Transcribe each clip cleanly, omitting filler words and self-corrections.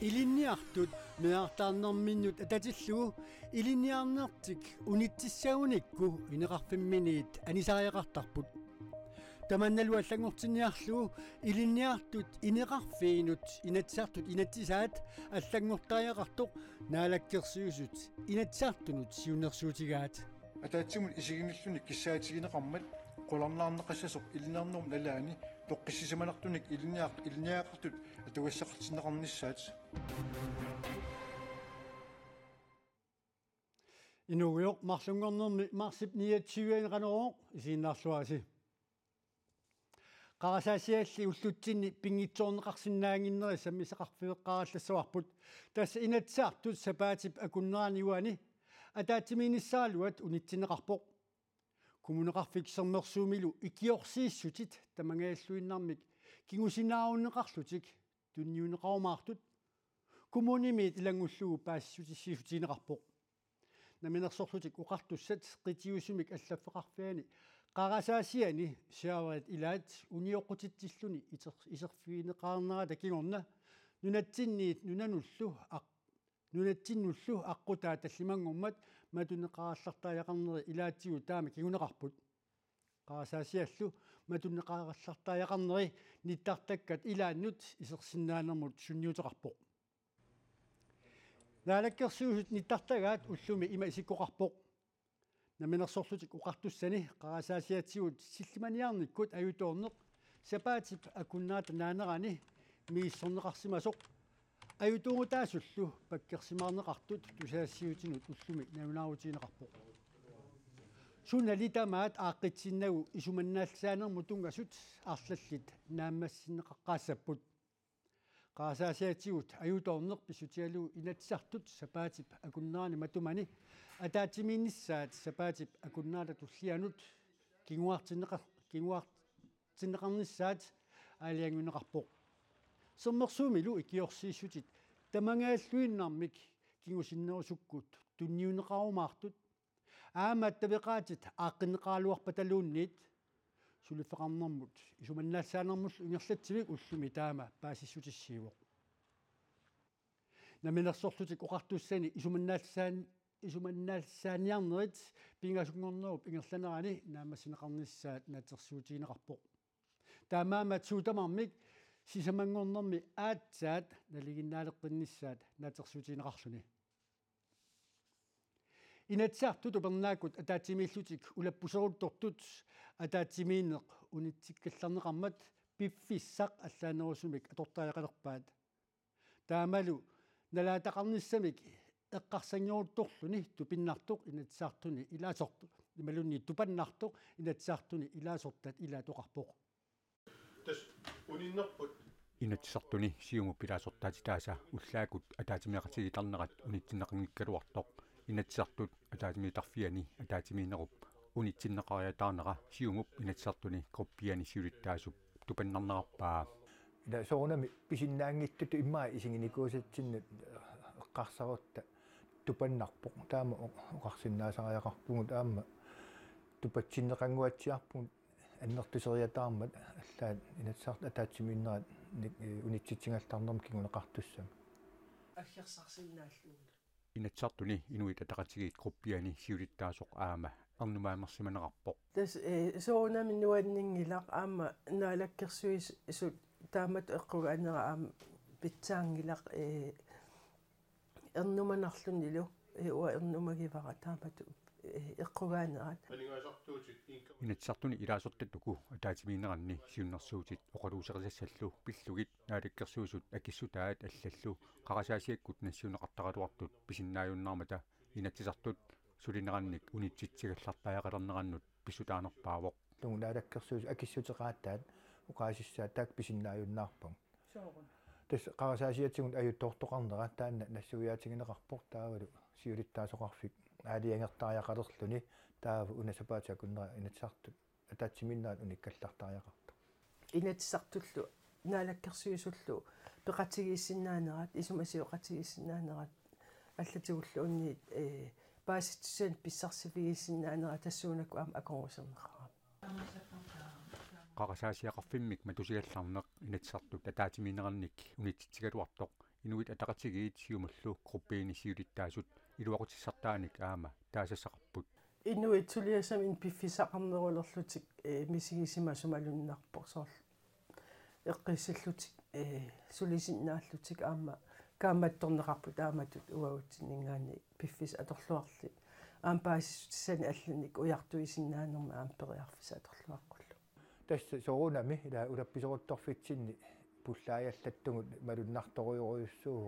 Iliniartut meartaarnerminnut atatilluu iliniarnertik unitsissaunikku ineqarfimminit anisariaqartarput tamannalu allangortiniarluu iliniartut ineqarfiinut inatsartut inatsisaat allangortariaqartoq naalakkersuusut inatsartunut siunersuutigaat атаатсимут исигиниллуник киссаатигинеқармат qulornaarneqassasoq iliniarnum nalaani toqqissisimanartunik iliniaqartut atugassaqartinneqarnissaat Inuuq marlungornermi marsip 29 qanerooq isiinnaarluasi qarasaasialli ullutsinni pingitsoorneqarsinnaanginnerissam isaqarfiveqqarallassuarput tassa inatsaartut sapaatip akunneraniuani атаатиминиссаалуат унитсинеқарпоқ кумунеқарфиксермерсуумилу икиорсииссутит тамангааллуиннармик кигусинаарунеқарлутик тунниунеқарумаартут кумунимит илангуллугу паассутиссиутинеқарпоқ наминерсорлутик уқартуссат қитиусумик аллаффеқарфиани қарасаасиани сиаварит илаат униоқутитсиллуни исерфиинеқарнерата кигорна нунатсинниит нунануллу нунатсиннуллу аққутаа таллимангуммат матунеқараллартааяқарнери илаатсигу таама кигунеқарпут қарасаасиаллу матунеқараллартааяқарнери ниттартаккат илааннут исерсиннаанермут сунниутеқарпоқ наалаккерсуусут ниттартагаат уллуми има исиккоқарпоқ наминерсорлутик уқартуссани қарасаасиатсигут силлиманиарниккут аюторнеқ сапаатип акуннаата наанерани мииссорнеқарсимасоқ аютунгутаасуллу паккерсимаарнеқартут тусаассиутинут уллуми наунаавутинеқарпоқ суналитамаат ааққитсиннагу исуманнаалсаанерму тунгасут арлаллит нааммассинеқаққаассаппут qaasaasaatiguut аюторнеқ писутиалу инатсартут сапаатип акуннаани матумани атаатимииннссаат сапаатип акуннаала туллианут кингуартиннеқарниссаат аалиангунеқарпоқ соммерсуумилу икиорсииссутит тамангааллуиннармик кингусиннерусуккут тунниунеқарумаартут аамаат тавеқаатит ааққиннеқаалуарпаталуунниит сулиффеқарнэрмут исуманнаалсаанермуллу ингерлатсивик уллуми таама паасиссутиссиивоқ наминерсорлутик оқартуссани исуманнаалсааниарнерит пингасунгорнеруп ингерланерани наамассинеқарниссаат натерсуутигинеқарпоқ таамаамат суутамармик сисамангорнэрми аатсаат налигиннаалеққиннссаат натерсуутигинеқарлуни инатсаартут упернаакут атаатимииллутик улаппусеруттортут атаатимиинеқ унитсиккалларнеқармат пиффиссақ аллаанерусумик атортааяқалерпаат таамалу налаатақарниссамик эққарсангиорутторлуни тупиннартоқ инатсаартуни илаасорту ималунни тупаннартоқ инатсаартуни илаасортат илаатоқарпоқ тас униннерпут инатсартуни сиуму пилаасортаати тааса уллаакут атаатимиақатигитарнерат унитсиннеқангиккалуартоқ инатсартут атаатимиитарфиани атаатимиинеруп унитсиннеқариатаарнера сиумуп инатсартуни группиани сиулиттаасуп тупаннарнераппаа ила соонами писиннаангиттуту иммаа исигиникуусатсиннут эққарсарутта тупаннарпоқ таама оқарсиннаасариақарпугут аама тупатсиннеқангуатсиарпугут аннертусериатаармат аллаат инатсарт атаатсимииннерат унитситсингаллаарнерм кигунеқартуссам аггерсарсиннааллугут инатсартуни инуит атақатигиит группиани сиулиттаасоқ аама арнумаамерсиманеқарпоқ тас соонами нуаннингилақ аама наалаккерсуис сут таамат эққугаанера аама питсаангилақ эрнуманарлунилу уа эрнумагивара таамату эққугаанерат инатсартуни илаасортаттуку атаатимиинеранни сиуннэрсуутит оқалуусерисассаллу пиллугит наалаккерсуусут акиссутаат аллаллу қарасаасиаккут нассиунеқартаралуартут писиннааюннармата инатсисартут сулинеранник унитситсигаллартааяқалернераннут писсутаанерпаавоқ тугу наалаккерсуус акиссутеқааттаат уқаасиссаат таак писиннааюннаарпам соорун тас қарасаасиатсигун аюттортоқарнера таанна нассуяатигинеқарпоқ таавалу сиулиттаасоқарфик аалиангертариақалерлуни таава унасапаатиакуннера инатсартут атаатсиминнаат униккаллартариақарта инатсартуллу наалаккерсуисуллу пеқатигииссиннаанерат исумасиоқатигииссиннаанерат аллатигуллуунни пааситсусан писсарсифигииссиннаанера тассуунакку аама аконгусернеқараа қарасаасиақарфиммик матусигалларнеқ инатсартут атаатимиинеранник унитситсигалуартоқ inuit ataqatigiit siumullu gruppiini siulittaasut iluaqutissartaanik aama taasassaqarput inuit suliasamin piffisaqarnerulerlutik misigisima sumalunnarpoq soorl eqqissallutik sulisinnaаллутик аама kaammattorneqarput aamatut uagutsinningaani piffis atorluarli aampaasissani алланик уяртуисиннаанерма аампериарфис аторлуаққуллу тасса сорунами ила улапписорутторфитсинни пуллааяаллаттугут малуннарторуйоруйуссуу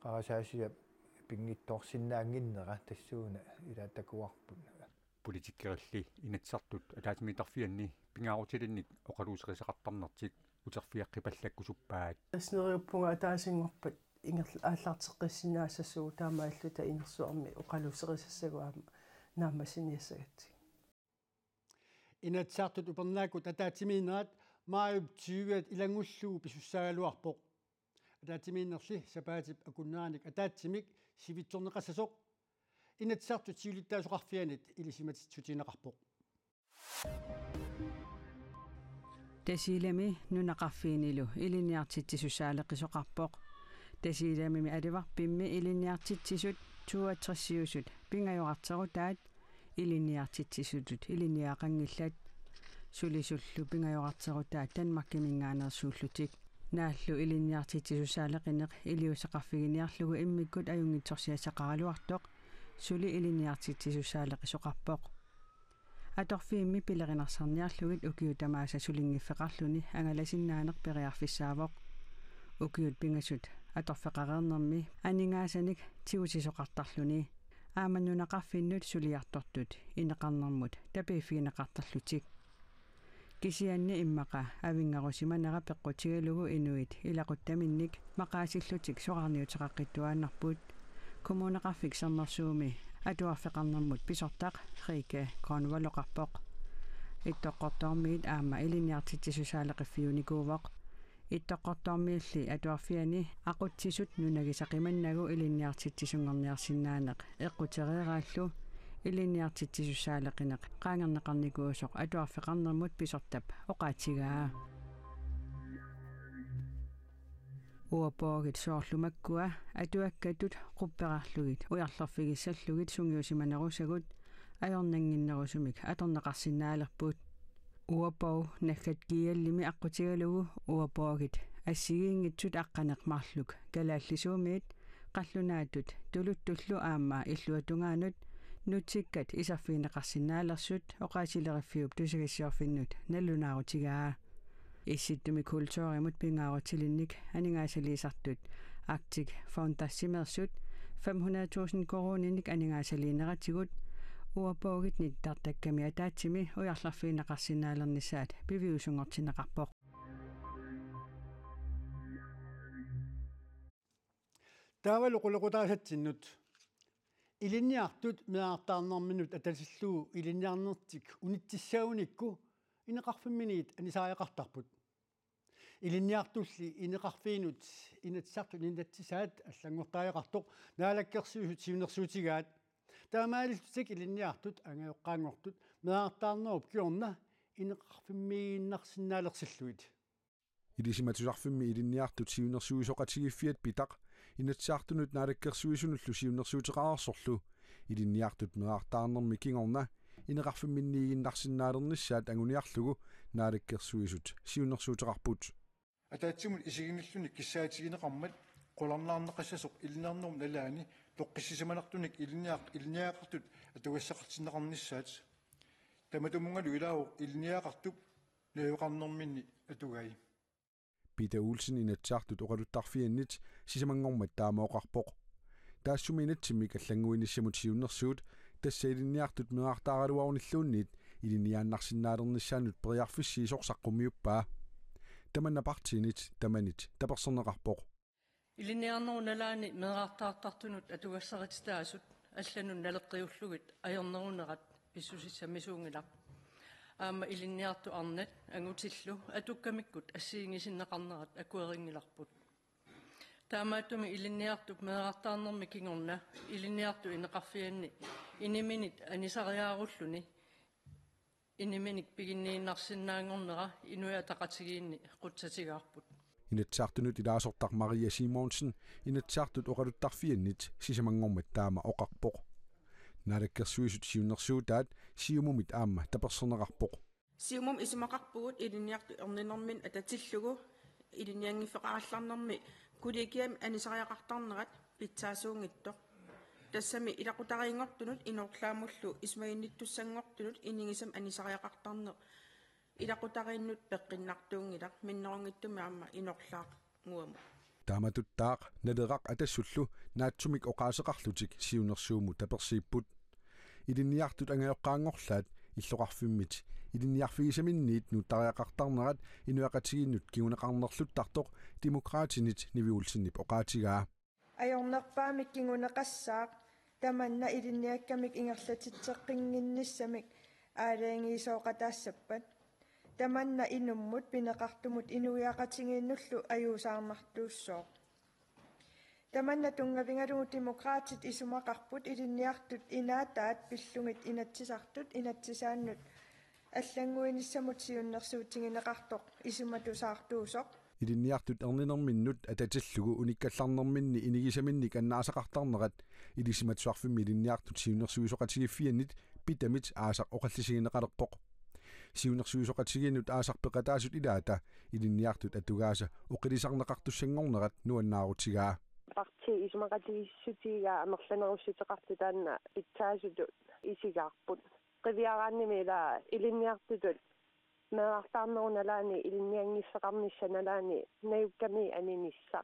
қарасаасиа пингитторсиннаангиннера тассууна ила такуарпут политиккерилли инатсартут атаатимитарфианни пингаарутилинник оқалуусерисақартарнертик утерфиаққипаллаккусуппаат таснериуппунга атаасингорпат ингерл ааллаартеққиссинаассасуу таамааллута инерсуарми оқалуусерисассагуаама нааммасиниассагатсиг инатсартут упернаакут атаатимиинерат мааюп 20 илангуллуу писуссаагалуарпоқ атаатимиинерли сапаатип акуннааник атаатсимик сивитсорнеқассасоқ инатсартут сиулиттаасоқарфианит илисиматитсутинеқарпоқ тасилами нунақарфиинилу илиниартитсисусаалеқисоқарпоқ тасиламими аливарпимми илиниартитсисут туатрессиусут пингайоқартерутаат илиниартитсисутут илиниақангиллат сулисуллу пингайоқартерутаат танмаккимингаанерсууллутик нааллу илиниартитсисусаалеқинеқ илиусеқарфигиниарлугу иммиккут аюнгитсорсиасақаралуартоқ сули илиниартитсисусаалеқисоқарпоқ аторфиимми пилеринарсарниарлугит укиутамааса сулингиффеқарлуни ангаласиннаанеқ периарфиссаавоқ укиут пингасут аторфеқарернерми анингаасаник тигусисоқартарлуни ааманнунақарфиннут сулиартортут инеқарнэрмут тапииффигинеқартарлутик кисианни иммақа авингарусиманера пеққутигалугу инуит илақуттаминник мақаасиллутик соқарниутеқаққиттуааннарпут коммунеқарфик сарнерсууми атуарфеқарнэрмут писортақ рике конвалоқарпоқ иттоққортоормиит аама илиниартитсисусаалеқиффиуникуувоқ иттоққортоормиулли атуарфиани ақутсисут нунагисақиманнагу илиниартитсисунгорниарсинаанеқ эққутерерааллу илиниартитсисусаалеқинеқ qaangerneqarnikuusoq atuarfeqarnermut pisortap oqaatigaa uapoogit soorlumakkua atuakkatut qupperarlugit ujarlerfigissallugit sungiusimanerusagut ajornanginnerusumik atorneqarsinnaalerput uapoo naggat kiallimi aqqutigalugu uapoogit assigiingitsut aqqaneqmarluk kalaallisuumiit qallunaatut tuluttullu aamma illuatungaanut nutikkat isarfiineqarsinnaalerсут oqaatileriffiup tusigissiorfinnut nallunaarutigaa исситтуми культуримут пингаарутилинник анингаасалиисартут Arctic Foundassimersut 500,000 корониник анингаасалиинератигут уапоогит ниттартакками атаатсими уярларфиинеқарсинаалернissaат пивиусунгортинеқарпоқ таавалуқулеқутаасатсиннут илинниартут меаартаарнэрминут аталсиллуу илинниарнертик унитсissaunikku инеқарфимминиит анисааяқартарпут илинниартулли инеқарфиинут инатсартут инатсисаат аллангортааяқартоқ наалаккерсуусут сивнерсуутигаат таамаалиттик илинниартут ангаёққаангортут меаартаарнеруп киорна инеқарфиммииннарсинаалерсиллуит илисиматусарфимми илинниартут сивнерсуусоқатигиффиат питақ инатсаартунут наалаккерсуисунуллу сивнерсуутеқарерсорлу илинниартут меаартаарнерми кингорна инеқарфимминниигиннарсинаалернissaат ангуниарлугу наалаккерсуисут сивнерсуутеқарпут атаатсимун исигинниллуник киссаатигинеқармат qulornaarneqassasuq illinernuum nalaani toqqissisimanartunik ilniaqartut atugassaqartinneqarnissaat tamatumugalu ilaagu ilniaqartup leeqarnerminni atugai Peter Olsen inatsaartut oqaluttarfiannit sisamangormat taamaoqarpoq taassumiinatsimi kallanguinissamut siunnersuut tassa ilinniartut meartaaraluarunilluunniit iliniaannarsinnaalernissaanut periarfissiisorsaqqummiuppaa tamannapartinit tamanit taperserneqarpoq илинниарнеруналаани меэрартаартартунут атугассарититаасут алланун налеққиуллугит аернерунеқат писсусиссамисуунгилақ аама илинниарту арнат ангутиллу атуккамиккут ассиингисиннеқарнерат акуерингиларпут таамааттуми илинниартук меэрартаарнерми кингорна илинниарту инеқарфианни иниминит анисариааруллуни иниминик пигиннииннарсинаангорнера инуя тақатигиинни қутсатигаарпут Inatsartunut ilaasortaq Maria Simonsen inatsartut oqaluttarfiannit sisamangormat taama oqarpoq. Naalakkersuisut siunnersuutaat siumumit aamma taperserneqarpoq. Siumum isimaqarpugut iliniartu erninermin atatillugu iliniangiffeqarallarnermi kulikiam anisariaqartarnerat pitsaasuungittoq. Tassami ilaqutariingortunut inorlaamullu ismaginnittussanngortunut iningisam anisariaqartarneq. Ilaqutariinnut peqqinnartuungilaq minnerungittumi aamma inorlaaqnguamu. Taamatuttaaq naleqaq atassullu naatsumik oqaaseqarlutik siunersuumu tapersiipput. Iliniartut angaoqqaangorlaat illoqarfimmit iliniarfigisaminniit nuuttariaqartarnerat inuaqatiginnut kiguneqarnerluttartoq demokraatinit niviulsinnip oqaatigaa. Ajornerpaamik kiguneqassaaq tamanna iliniakkamik ingerlatitseqqinginnissamik aalaangiisooqataassappat. Tamanna inummut pineqartumut inuiaqatigiinnullu ajuusaarnartuussoo. Tamanna tungavingalugu demokraatit isumaqarput iliniartut inaataat pillungit inatsisartut inatsisaannut аллангуинissамут сиуннерсуутигинеқартоқ исуматусаартуусоқ Iliniartut erninerminnut atatillugu unikkallarnerminni inigисаминник аннаасақартарнерат илисиматсуарфимми iliniartut siunnersuisoqatigiffiannit pitamit aasaq oqallisigineqalerpoq. Siunnersuisoqatigиннут aasarpeqataasut ilaata iliniartut atugaasa uqilisarneqartussanngornerat nuannaarutigaa. Parti isumaqatigissutigaa amerlanerussutеқартутаанна питсаасуту исигаарпут. Qiviaraannimila iliniartutut meeqartaarnerunalaani iliniangiffeqarnissanalaani nayukkami aninissa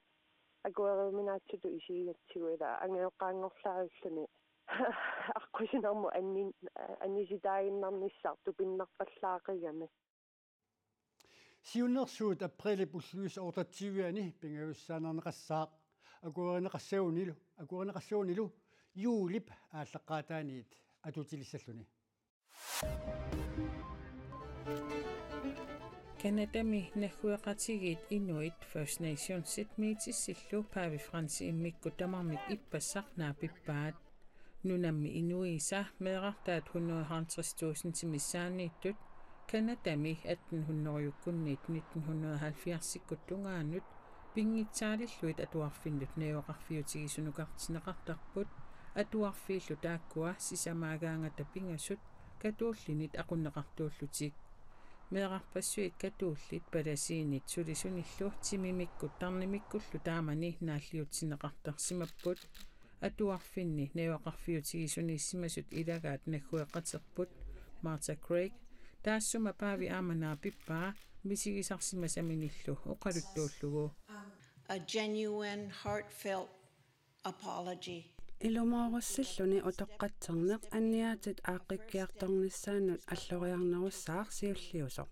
akueriminaatsutu isigatsiguila angeoqqaangorlaarulluni аққусинерму анниситаагиннарниссарту пиннарпаллаақигами Siunnersuut aprili pulluis ortatsiviani pingaussaanarneqassaaq akuerineqassuunilu juulip aalleqqaataaniit atutilisalluni. Kanadami nahuaqatigit Inuit First Nationsit miitissillu Paavi Fransi immikku tamarmik ippassarnaapippaat nunammi inuisa meeqartaat 150.000 timissaaniittut Kanadami 1800-yukkunniit 1970-sikkutungaanut pingitsaalilluit atuarfinnut neoqarfiutigisunnuqartineqartarput atuarfiillu taakkua sisamaagaangata pingasut katuullinit aqunneqartuullutik meeqarpassuit katuullit palasiinit sulisunillu timimikkut tarnimikkullu taamani naalliutsineqartarsimapput atuarfinni neoqarfiutigisuniissimasut ilagaat naggueqaterput Martha Craig taassuma paavi aamanaa pippaa misigisarsimasaminillu oqaluttuullugu a genuine heartfelt apology. Ilumaarussilluni utoqqatserneq anniaatit aaqqikkiartornissaannut alloriarnerussaaq siulliusoq.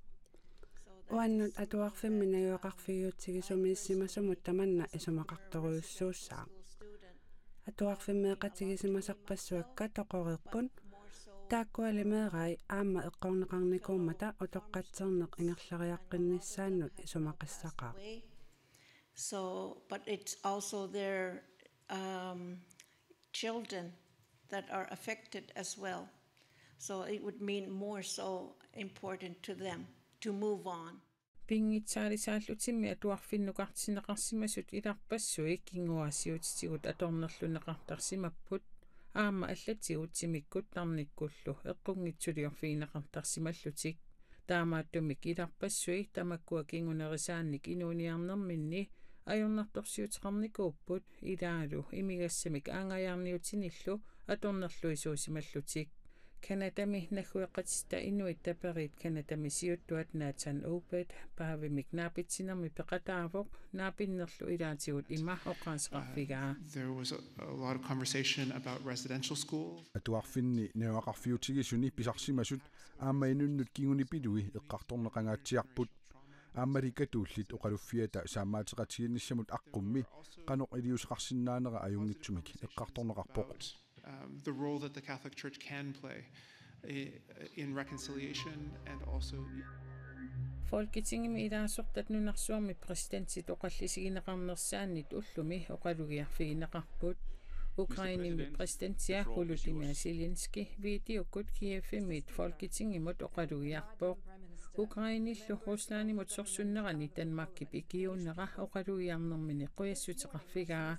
Uannut atuarfimmi najuaqarfiguutigisumiissimasumut tamanna isumaqartoruussuussaaq. Atuarfimmeeqatigisimmasarpassuakka toqoriqqun taakkualimeerai aamma eqqorneqarnikuummata utoqqatserneq ingerlariaqqinnissaannut isumaqassaqaaq. So, but it's also their children that are affected as well. So it would mean more so important to them to move on. Pingitsaalisaallutimmi atuarfinnuqartineqarsimasut ilarpassui kinguasiutigut atornerluneqartarsimapput aamma allatigut timikkut tarnikkullu eqqungitsuliorfiineqartarsimallutik taamaattumik ilarpassui tamakkua kingunerisaannik inuuniarnerminni ajornartorsiuteqarnikuupput ilaalu imigassamik aangajaarniutinillu atornerluisuusimallutik Kanadami naggueqatista Inuit taperit Kanadami siuttuat Nathan Obed paavimik naapitsinermi peqataavoq naapinnerlu ilaatigut ima oqaasqarfigaa. There was a lot of conversation about residential schools. Atuarfinni neoqarfiutigisuni pisarsimasut aamma inunnut kingunipilui eqqartorneqangaatsiarput aamarikatuullit oqaluffiata saamaateqatiginnissamut aqqummi qanoq iliusqarsinnaanera ajungitsumik eqqartorneqarpoq. The role that the Catholic Church can play in reconciliation and also Folketingimi ilaasortat nunarsuarmi presidentit oqallisigineqarnersaannit ullumi oqalugiarfigineqarput Ukrainimi presidentia Volodymyr Zelensky viitiukkut Kievimit Folketingimut oqalugiarpoq Ukrainillu Ruslanimut sorsunnerani Danmarkki pikiunnera oqaluiarnermini quyassutiqarfigaa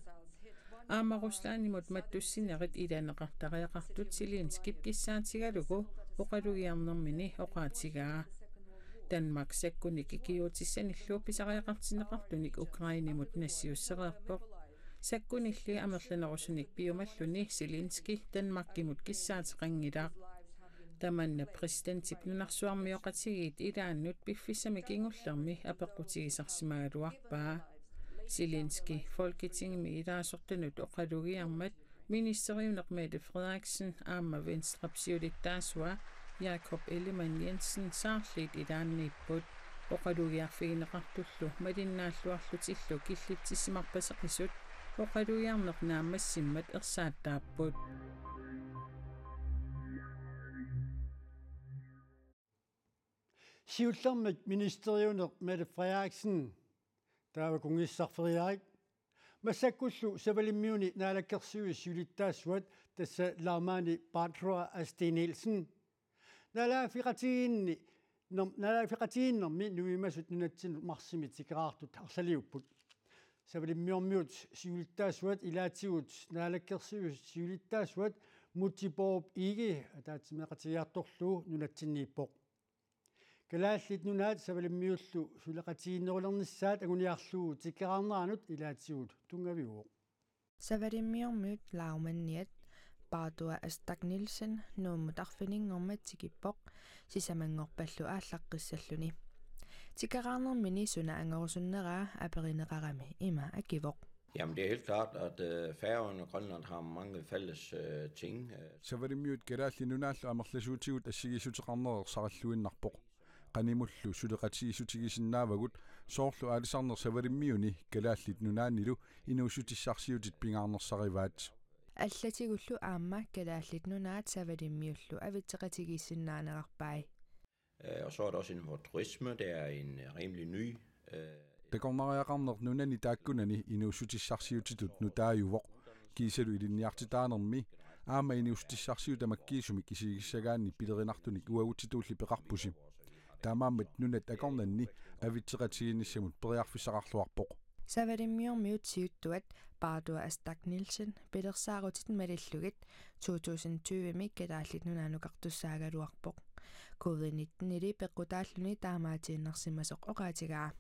aama Ruslanimut mattussinerit ilaneqartariaqartut Zelenskyp kissaatigalugu oqaluiarnermini oqaatigaa Danmark sakkunik ikiutissanillu pisariaqartineqartunik Ukrainimut nassiussereerpoq sakkunilli amerlanerusunik piumalluni Zelensky Danmarkimut kissaatiqangilaaq tamanna presidentip nunarsuarmioqatigit ilaannut piffissamik ingullermi apeqqutigisarsimagaluarpaa Zelensky Folketingimi ilaasortanut oqalugiarmat ministeriuneq Mette Frederiksen aama Venstrepsiulittaasua Jakob Ellemann-Jensen saarliit ilaanniipput oqalugiarfigineqartullu malinnaalluarlutillu killittissimarpaseqisut oqalugiarneq naammassimmat ersaattaapput Siullermik ministeriuneq Mette Frederiksen taava kungissarferiarik masakkullu savalimmiuni naalakkersuis julittaassuat tassa laamaani Barbara Steen Nielsen naalaafiqatiginnermi nuimasut nunatsinut marsimit sikeraartut arsaliupput savalimmiormiut julittaassuat ilaatigut naalakkersuis julittaassuat mutiborp igi ataatimeqatigiartorlu nunatsinniippoq kalaallit nunaat savalimmiullu suleqatiginnerulernissaat aguniarluu tikkeraarneranut ilaatigut tungaviuo savalimmiormiut laumanniat Barbara Steen Nielsen nuummutarfininngormat tikippoq sisamangorpallu ааllaqqissalluni tikkeraarnermini suna angorusunneraa aperineqarami ima akivoq. Jamen det er helt klart, at Færøerne og Grønland har mange fælles ting. Savalimmiut kalaallinunaallu amerlasuutigut assigisutiqarnerersaralluinnarpoq qanimullu suleqatigisutigisinnaavagut soorlu aalisarner savalimmiuni kalaallit nunaannilu inuusutissarsiutit pingaarnersarivaat аллатигуллу аама калааллит нунаат савалиммиуллу авитсеқатигиссиннаанеқарпай. Og så er der også inden for turisme, det er en rimelig ny. Takornariaqarner nunani taakkunani inuusutissarsiutitut nutaajuvoq kiisalu ilinniartitaanermi aama inuusutissarsiutamakkiisumik isigissagaanni pilerinartunik uagutituulli peqarpusi taamaammat nunat akornanni avitseqatiginissamut periarfissaqarluarpoq Savalimmiormiut siuttuat Barbara Steen Nielsen pedersaarutit malillugit 2020 kalaallit nunaanuqartussaagaluarpoq COVID-19 ili peqqutaalluni taamaatiinnersimasoq oqaatigaa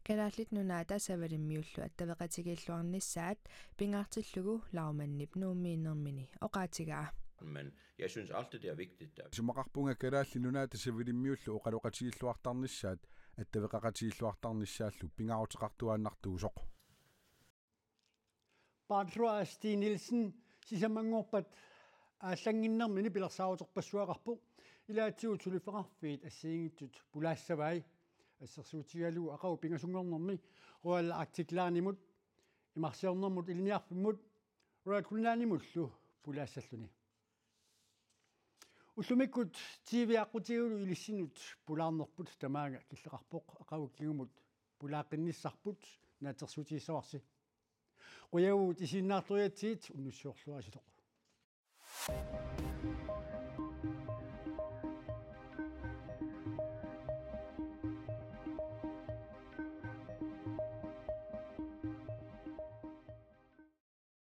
kalaallit nunaata savalimmiullu attaveqatigilluarnissaat pingaartillugu laumannip nuummiinnermini oqaatigaa. Men jeg synes altid det er vigtigt. Sumaqarpunga kalaalli nunaata savalimmiullu oqaluqatigilluartarnissaat attaveqaqatigilluartarnissaallu pingaarutiqartuaannartuusoq. Barbara Steen Nielsen sisamangorpat aallanginnermini pilersaaruterpassuaqarpu ilaatigut suliferarfiit assiingittut pulaassavai assersuutigalu aqau pingasungornermi rualla artiklaanimut imarsiornermut ilniarpimmut ruat kulnaanimullu pulaassalluni ullumikut TV-aqutigulu ilissinut pulaarnerput tamaaga killeqarpoq aqaukigumut pulaaqqinnissarput naatersuutigissaarsi quyagu tisinnaartoriatsiit unnussiorluasitoq